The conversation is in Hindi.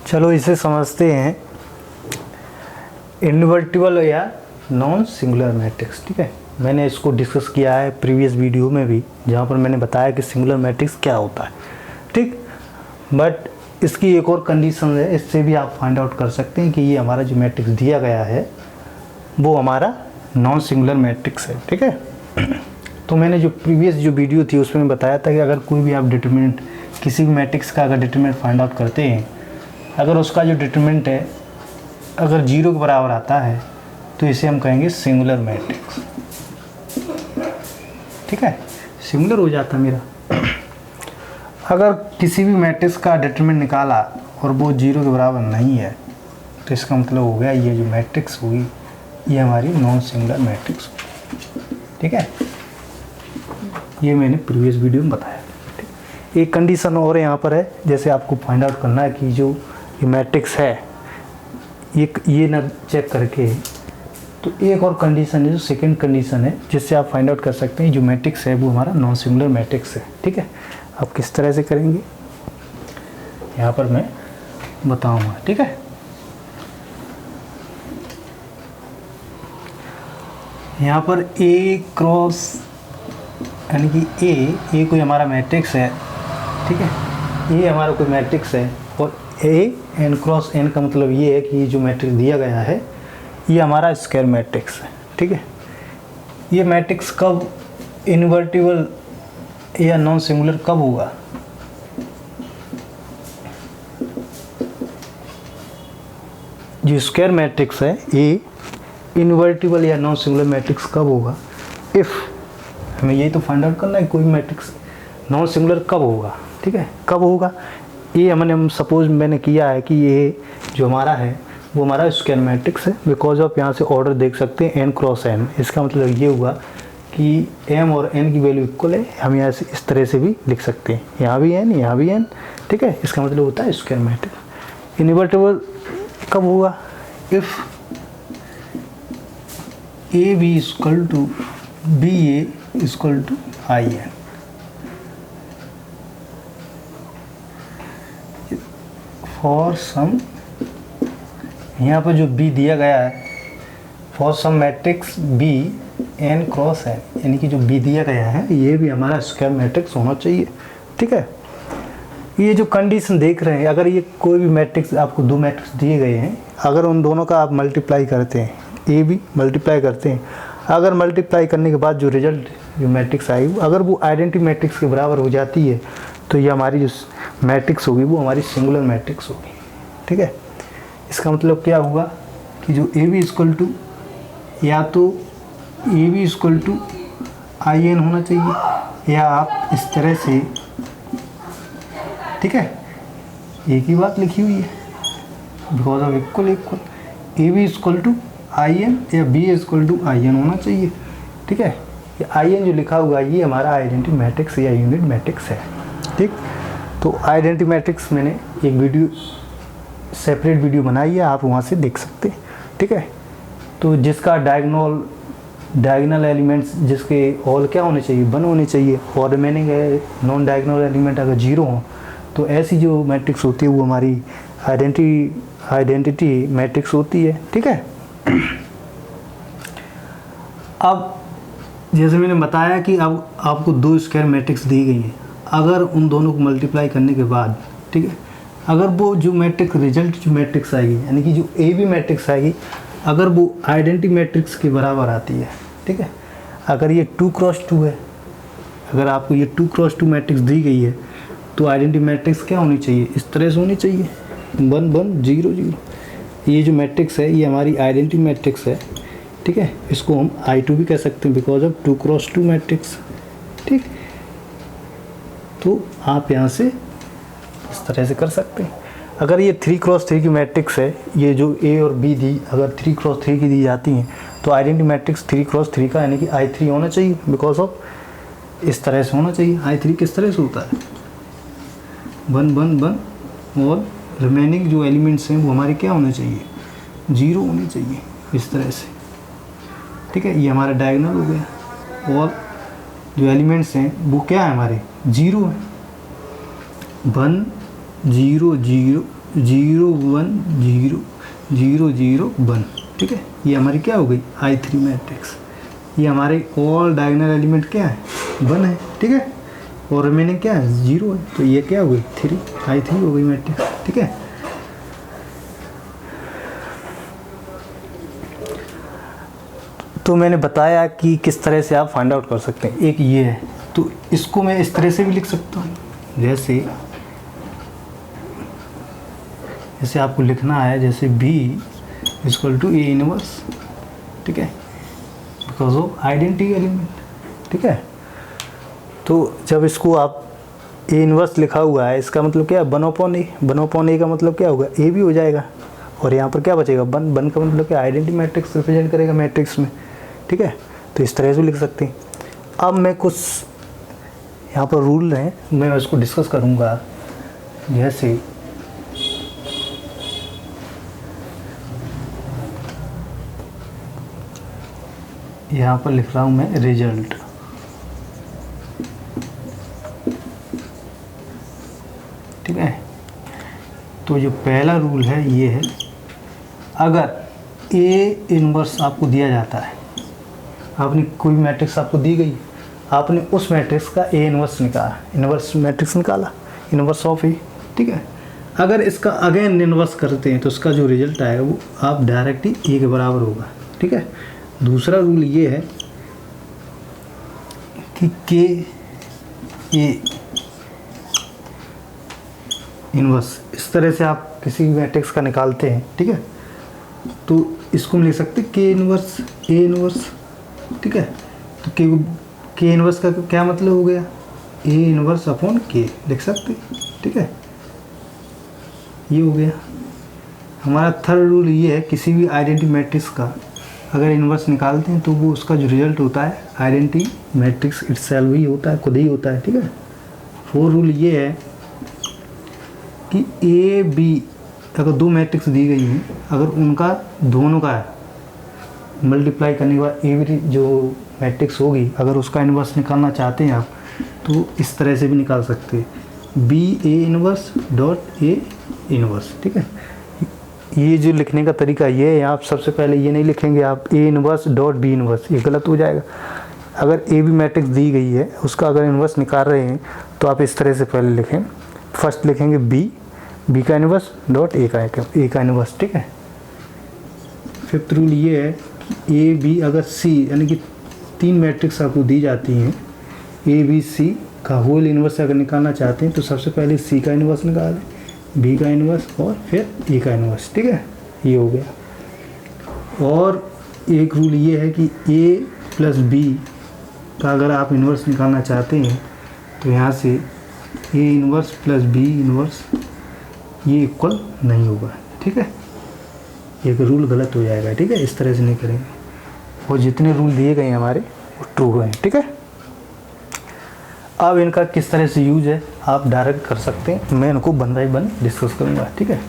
चलो इसे समझते हैं, इन्वर्टिबल या नॉन सिंगुलर मैट्रिक्स। ठीक है, मैंने इसको डिस्कस किया है प्रीवियस वीडियो में भी, जहाँ पर मैंने बताया कि सिंगुलर मैट्रिक्स क्या होता है। ठीक, बट इसकी एक और कंडीशन है, इससे भी आप फाइंड आउट कर सकते हैं कि ये हमारा जो मैट्रिक्स दिया गया है वो हमारा नॉन सिंगुलर मैट्रिक्स है। ठीक है, तो मैंने जो प्रीवियस जो वीडियो थी उसमें बताया था कि अगर कोई भी आप डिटरमिनेंट किसी भी मैट्रिक्स का अगर डिटरमिनेंट फाइंड आउट करते हैं, अगर उसका जो डिटरमिनेंट है अगर 0 के बराबर आता है तो इसे हम कहेंगे सिंगुलर मैट्रिक्स। ठीक है, सिंगुलर हो जाता मेरा। अगर किसी भी मैट्रिक्स का डिटरमिनेंट निकाला और वो 0 के बराबर नहीं है तो इसका मतलब हो गया ये जो मैट्रिक्स होगी ये हमारी नॉन सिंगुलर मैट्रिक्स होगी। ठीक है, ये मैंने प्रीवियस वीडियो में बताया। ठीक, एक कंडीशन और यहाँ पर है, जैसे आपको फाइंड आउट करना है कि जो ये मैट्रिक्स है ये ना चेक करके, तो एक और कंडीशन है जो सेकंड कंडीशन है जिससे आप फाइंड आउट कर सकते हैं जो मैट्रिक्स है वो हमारा नॉन सिंगुलर मैट्रिक्स है। ठीक है, आप किस तरह से करेंगे यहाँ पर मैं बताऊँगा। ठीक है, यहाँ पर A क्रॉस यानी कि A कोई हमारा मैट्रिक्स है। ठीक है, A हमारा कोई मैट्रिक्स है और A n क्रॉस n का मतलब ये है कि ये जो मैट्रिक्स दिया गया है ये हमारा स्क्वायर मैट्रिक्स है। ठीक है, ये मैट्रिक्स कब इन्वर्टिबल या नॉन सिंगुलर कब होगा? जो स्क्वायर मैट्रिक्स है A इन्वर्टिबल या नॉन सिंगुलर मैट्रिक्स कब होगा? इफ़ हमें यही तो फाइंड आउट करना है कोई मैट्रिक्स नॉन सिंगुलर कब होगा। ठीक है, कब होगा ये हम सपोज मैंने किया है कि ये जो हमारा है वो हमारा स्क्वायर मैट्रिक्स है, बिकॉज आप यहाँ से ऑर्डर देख सकते हैं n क्रॉस n। इसका मतलब ये हुआ कि m और n की वैल्यू इक्वल है। हम यहाँ से इस तरह से भी लिख सकते हैं, यहाँ भी n यहाँ भी n। ठीक है, इसका मतलब होता है स्क्वायर मैट्रिक्स। इन्वर्टिबल कब होगा? If A B equal to B A equal to I N. For some, यहाँ पर जो b दिया गया है, for some matrix b n cross n, यानी कि जो b दिया गया है ये भी हमारा स्क्वायर मैट्रिक्स होना चाहिए। ठीक है, ये जो कंडीशन देख रहे हैं, अगर ये कोई भी मैट्रिक्स आपको दो मैट्रिक्स दिए गए हैं, अगर उन दोनों का आप मल्टीप्लाई करते हैं, ए बी मल्टीप्लाई करते हैं, अगर मल्टीप्लाई करने के बाद जो रिजल्ट जो मैट्रिक्स आएगी अगर वो आइडेंटिटी मैट्रिक्स के बराबर हो जाती है तो ये हमारी जो मैट्रिक्स होगी वो हमारी सिंगुलर मैट्रिक्स होगी। ठीक है, इसका मतलब क्या हुआ कि जो ए बी इक्वल टू या तो A B equal to I N होना चाहिए, या आप इस तरह से, ठीक है, एक ही बात लिखी हुई है because of equal A B equal to I N या B equal to I N होना चाहिए। ठीक है, ये आई एन जो लिखा हुआ ये हमारा आइडेंटिटी मैट्रिक्स या यूनिट मैट्रिक्स है। ठीक, तो आइडेंटिटी मैट्रिक्स मैंने एक वीडियो सेपरेट वीडियो बनाई है, आप वहाँ से देख सकते हैं। ठीक है, तो जिसका डायगोनल एलिमेंट्स जिसके ऑल क्या होने चाहिए 1 होने चाहिए, और रिमेनिंग नॉन डायगोनल एलिमेंट अगर 0 हो तो ऐसी जो मैट्रिक्स होती है वो हमारी आइडेंटिटी मैट्रिक्स होती है। ठीक है, अब जैसे मैंने बताया कि अब आपको दो स्क्वायर मैट्रिक्स दी गई हैं, अगर उन दोनों को मल्टीप्लाई करने के बाद, ठीक है, अगर वो जो मैट्रिक्स रिजल्ट जो मैट्रिक्स आएगी यानी कि जो ए बी मैट्रिक्स आएगी अगर वो आइडेंटिटी मैट्रिक्स के बराबर आती है, ठीक है, अगर ये 2 क्रॉस 2 है, अगर आपको ये 2 क्रॉस 2 मैट्रिक्स दी गई है तो आइडेंटिटी मैट्रिक्स क्या होनी चाहिए? इस तरह से होनी चाहिए 1 1 0 0। ये जो मैट्रिक्स है ये हमारी आइडेंटिटी मैट्रिक्स है। ठीक है, इसको हम I2 भी कह सकते हैं बिकॉज ऑफ 2 क्रॉस 2 मैट्रिक्स। ठीक, तो आप यहाँ से इस तरह से कर सकते हैं। अगर ये 3 क्रॉस 3 की मैट्रिक्स है, ये जो A और B दी अगर 3 क्रॉस 3 की दी जाती हैं तो आइडेंटिटी मैट्रिक्स 3 क्रॉस 3 का यानी कि I3 होना चाहिए बिकॉज ऑफ इस तरह से होना चाहिए। I3 किस तरह से होता है 1 1 1 और रिमेनिंग जो एलिमेंट्स हैं वो हमारे क्या होने चाहिए 0 होने चाहिए इस तरह से। ठीक है, ये हमारा डायगोनल हो गया और जो एलिमेंट्स हैं वो क्या है हमारे 0 है 1 0 0 0 1 0 0 0 1, ठीक है। ये हमारी क्या हो गई I3 मैट्रिक्स। ये हमारे ऑल डायगोनल एलिमेंट क्या है 1 है, ठीक है, और रिमेनिंग क्या है 0 है, तो ये क्या हो गई 3 I3 हो गई मैट्रिक्स, ठीक है। तो मैंने बताया कि किस तरह से आप फाइंड आउट कर सकते हैं। एक ये है, तो इसको मैं इस तरह से भी लिख सकता हूँ, जैसे आपको लिखना है जैसे B equal to A inverse, ठीक है, बिकॉज ऑफ आइडेंटिटी एलिमेंट, ठीक है। तो जब इसको आप A इनवर्स लिखा हुआ है, इसका मतलब क्या है 1/A। 1/A का मतलब क्या होगा A भी हो जाएगा, और यहाँ पर क्या बचेगा 1 का मतलब क्या आइडेंटिटी मैट्रिक्स रिप्रेजेंट करेगा मैट्रिक्स में, ठीक है। तो इस तरह से लिख सकते हैं। अब मैं कुछ यहाँ पर रूल हैं, मैं उसको डिस्कस करूँगा। जैसे यहाँ पर लिख रहा हूँ मैं रिजल्ट, ठीक है। तो जो पहला रूल है ये है, अगर A इनवर्स आपको दिया जाता है, आपने कोई मैट्रिक्स आपको दी गई, आपने उस मैट्रिक्स का A इनवर्स निकाला, इनवर्स मैट्रिक्स निकाला, इनवर्स ऑफ A, ठीक है। अगर इसका अगेन इनवर्स करते हैं तो उसका जो रिजल्ट आएगा वो आप डायरेक्ट ही A के बराबर होगा, ठीक है। दूसरा रूल ये है कि K A इनवर्स, इस तरह से आप किसी भी मैट्रिक्स का निकालते हैं, ठीक है, तो इसको हम लिख सकते हैं K इनवर्स A इनवर्स, ठीक है। तो K इनवर्स का क्या मतलब हो गया A इनवर्स अपॉन K लिख सकते हैं, ठीक है। ये हो गया हमारा थर्ड रूल। ये है किसी भी आइडेंटिटी मैट्रिक्स का अगर इनवर्स निकालते हैं तो वो उसका जो रिजल्ट होता है आइडेंटिटी मैट्रिक्स इटसेल्फ ही होता है, खुद ही होता है, ठीक है। फोर्थ रूल ये है कि A B अगर दो मैट्रिक्स दी गई हैं, अगर उनका दोनों का मल्टीप्लाई करने के बाद A B जो मैट्रिक्स होगी, अगर उसका इन्वर्स निकालना चाहते हैं आप तो इस तरह से भी निकाल सकते हैं, B A inverse dot A inverse, ठीक है। ये जो लिखने का तरीका ये है, आप सबसे पहले ये नहीं लिखेंगे आप A inverse dot B inverse, ये गलत हो जाएगा। अगर A B मैट्रिक्स दी गई है, उसका अगर इन्वर्स निकाल रहे हैं तो आप इस तरह से पहले लिखें, फर्स्ट लिखेंगे B का इन्वर्स डॉट A का इन्वर्स, ठीक है। फिफ्थ रूल ये है कि A B अगर C यानी कि तीन मैट्रिक्स आपको दी जाती हैं, A B C का होल इन्वर्स अगर निकालना चाहते हैं तो सबसे पहले C का इन्वर्स निकालें, B का इन्वर्स और फिर A का इन्वर्स, ठीक है। ये हो गया। और एक रूल ये है कि A प्लस B का अगर आप इन्वर्स निकालना चाहते हैं तो यहाँ से A inverse plus B inverse ये इक्वल नहीं होगा, ठीक है। एक रूल गलत हो जाएगा, ठीक है, इस तरह से नहीं करेंगे। और जितने रूल दिए गए हैं हमारे वो ट्रू हैं, ठीक है। अब इनका किस तरह से यूज है आप डायरेक्ट कर सकते हैं, मैं इनको 1 बाय 1 डिस्कस करूँगा, ठीक है।